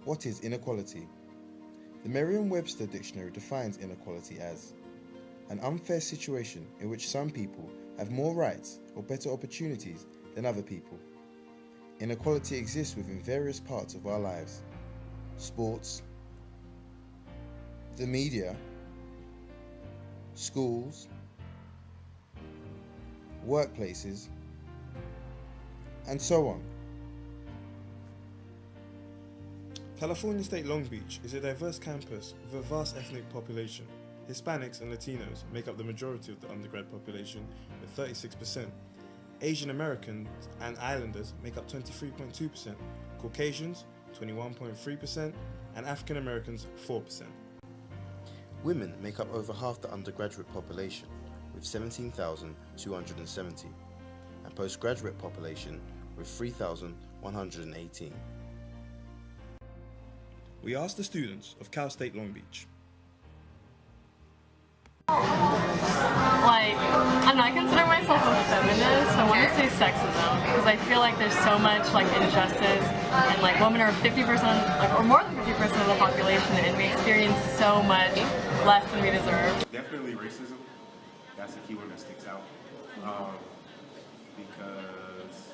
What is inequality? The Merriam-Webster dictionary defines inequality as an unfair situation in which some people have more rights or better opportunities than other people. Inequality exists within various parts of our lives: sports, the media, schools, workplaces, and so on. California State Long Beach is a diverse campus with a vast ethnic population. Hispanics and Latinos make up the majority of the undergrad population with 36%. Asian Americans and Islanders make up 23.2%, Caucasians 21.3%, and African Americans 4%. Women make up over half the undergraduate population with 17,270, and postgraduate population with 3,118. We asked the students of Cal State Long Beach. I consider myself a feminist. I want to say sexism because I feel like there's so much injustice, and women are 50%, or more than 50% of the population, and we experience so much less than we deserve. Definitely racism. That's the key one that sticks out. Because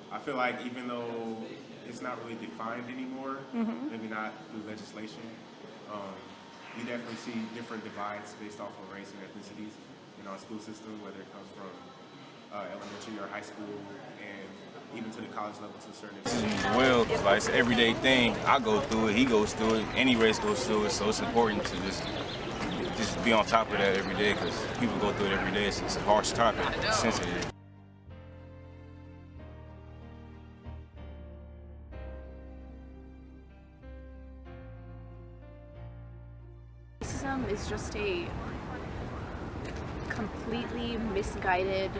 I feel like even though it's not really defined anymore, maybe not through legislation, we definitely see different divides based off of race and ethnicities in our school system, whether it comes from elementary or high school, and even to the college level to a certain extent. Well, it's an everyday thing. I go through it, he goes through it, any race goes through it, so it's important to just be on top of that every day, because people go through it every day. It's a harsh topic, it's sensitive. Racism is just a completely misguided,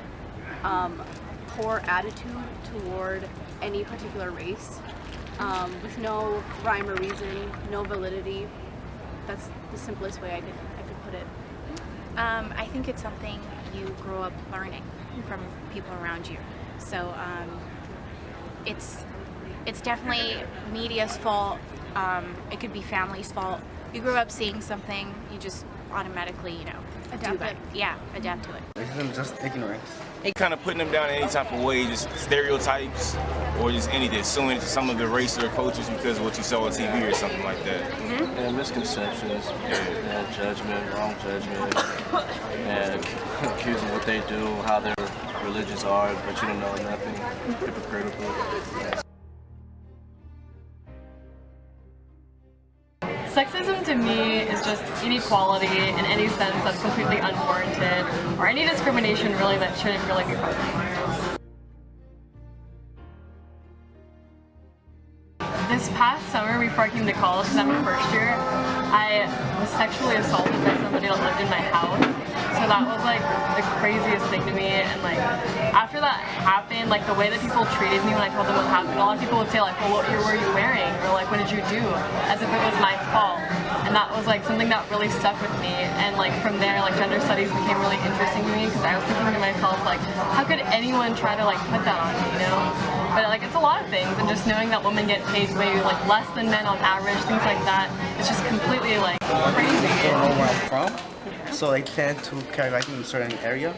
poor attitude toward any particular race, with no rhyme or reason, no validity. That's the simplest way I could put it. I think it's something you grow up learning from people around you. So it's definitely media's fault. It could be family's fault. You grow up seeing something, you just automatically, Adapt do it. it. Yeah, adapt to it. Racism is just ignorance. He kind of putting them down in any type of way, just stereotypes or just anything, assuming some of the race or cultures because of what you saw on TV or something like that. Yeah, misconceptions, judgment, wrong judgment, and accusing what they do, how their religions are, but you don't know nothing, hypocritical. Sexism to me is just inequality in any sense that's completely unwarranted, or any discrimination really that shouldn't really be present. This past summer before I came to college, because I'm in first year, I was sexually assaulted by somebody that lived in my house. So that was the craziest thing to me, and after that happened, the way that people treated me when I told them what happened, a lot of people would say well, what were you wearing, or what did you do, as if it was my fault. And that was something that really stuck with me, and from there gender studies became really interesting to me, because I was thinking to myself how could anyone try to put that on me, But it's a lot of things, and just knowing that women get paid way less than men on average, things like that, it's just completely crazy. They don't know where I'm from, so they tend to carry in a certain area.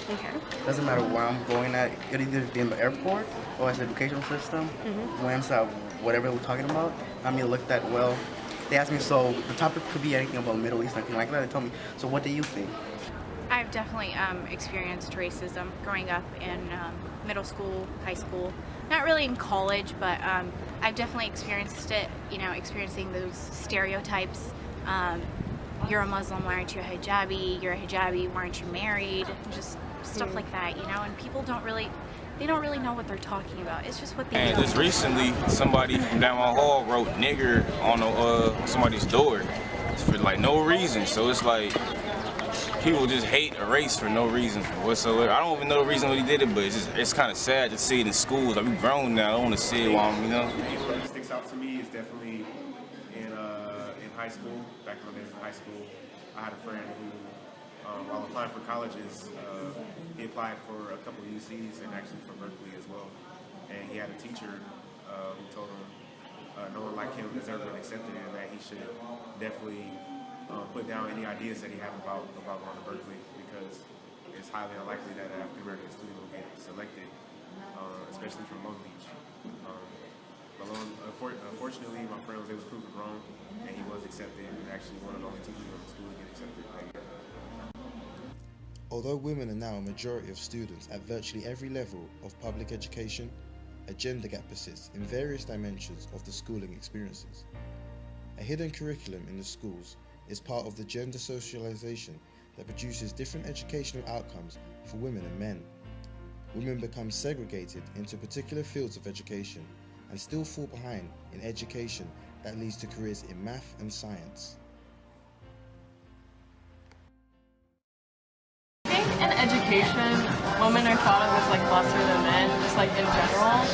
Doesn't matter where I'm going at. It either be in the airport or as the educational system. When whatever we're talking about, I'm being looked at well. They asked me, so the topic could be anything about Middle East, anything like that. They told me, so what do you think? I've definitely experienced racism growing up in middle school, high school. Not really in college, but I've definitely experienced it, experiencing those stereotypes. You're a Muslim, why aren't you a hijabi? You're a hijabi, why aren't you married? Just stuff like that, and people don't really know what they're talking about. It's just what they And know. just recently, somebody from down my hall wrote nigger on somebody's door for no reason. So it's people just hate a race for no reason whatsoever. I don't even know the reason what he did it, but it's kind of sad to see it in schools. We grown now. I don't want to see it while I'm, What sticks out to me is definitely in high school. Back when I was in high school, I had a friend who, while applying for colleges, he applied for a couple of UCs and actually for Berkeley as well. And he had a teacher who told him no one like him has ever been accepted, and that he should definitely put down any ideas that he has about going to Berkeley, because it's highly unlikely that an African American student will get selected, especially from Long Beach. Unfortunately, my friend was able to prove it wrong, and he was accepted, and actually one of the only two people in the school to get accepted. Although women are now a majority of students at virtually every level of public education, a gender gap persists in various dimensions of the schooling experiences. A hidden curriculum in the schools is part of the gender socialization that produces different educational outcomes for women and men. Women become segregated into particular fields of education and still fall behind in education that leads to careers in math and science. I think in education, women are thought of as like lesser than men, just like in general.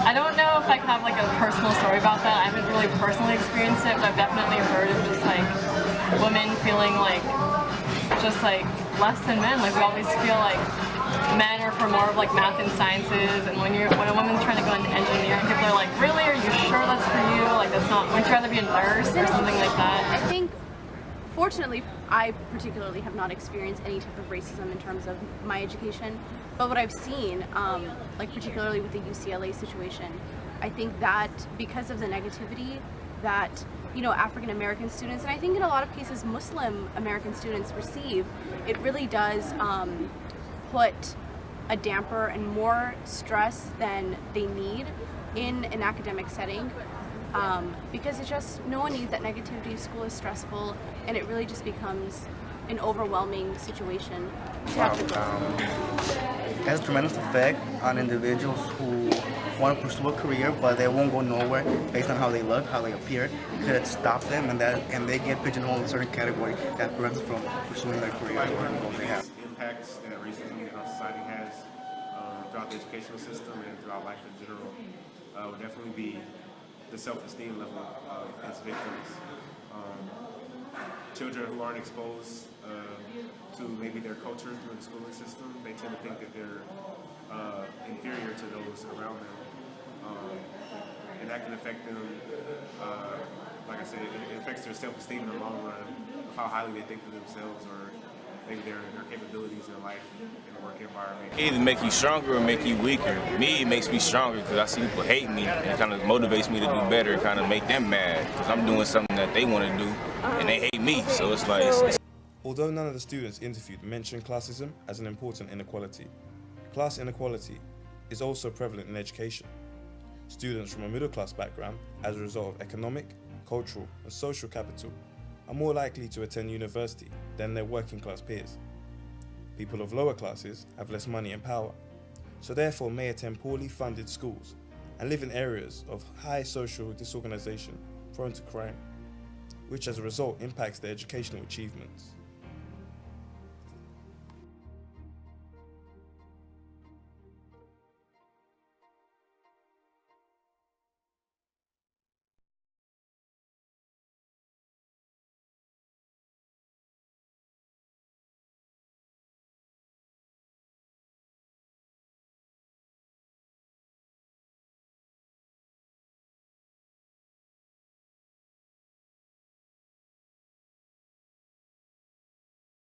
I don't know if I have like a personal story about that. I haven't really personally experienced it, but I've definitely heard of just like women feeling like just like less than men. Like we always feel like men are for more of like math and sciences, and when a woman's trying to go into engineering, people are like, really? Are you sure that's for you? Like that's not. Wouldn't you rather be a nurse or something like that? I think, fortunately, I particularly have not experienced any type of racism in terms of my education. But what I've seen, like particularly with the UCLA situation, I think that because of the negativity that African American students, and I think in a lot of cases Muslim American students receive, it really does put a damper and more stress than they need in an academic setting, because it's just, no one needs that negativity. School is stressful, and it really just becomes an overwhelming situation to have to go through. It has a tremendous effect on individuals who want to pursue a career, but they won't go nowhere based on how they look, how they appear. It could stop them, and they get pigeonholed in a certain category that prevents them from pursuing their career or the goals they have. Impacts that racism in our society has throughout the educational system and throughout life in general would definitely be the self-esteem level of its victims. Children who aren't exposed to maybe their culture through the schooling system, they tend to think that they're inferior to those around them. And that can affect them, like I said, it affects their self-esteem in the long run, of how highly they think of themselves, or maybe their capabilities in life, in the work environment. It either make you stronger or make you weaker. Me, it makes me stronger because I see people hate me, and it kind of motivates me to do better, and kind of make them mad because I'm doing something that they want to do, and they hate me. So it's like. Although none of the students interviewed mentioned classism as an important inequality, class inequality is also prevalent in education. Students from a middle-class background, as a result of economic, cultural, and social capital, are more likely to attend university than their working-class peers. People of lower classes have less money and power, so therefore may attend poorly funded schools and live in areas of high social disorganization prone to crime, which as a result impacts their educational achievements.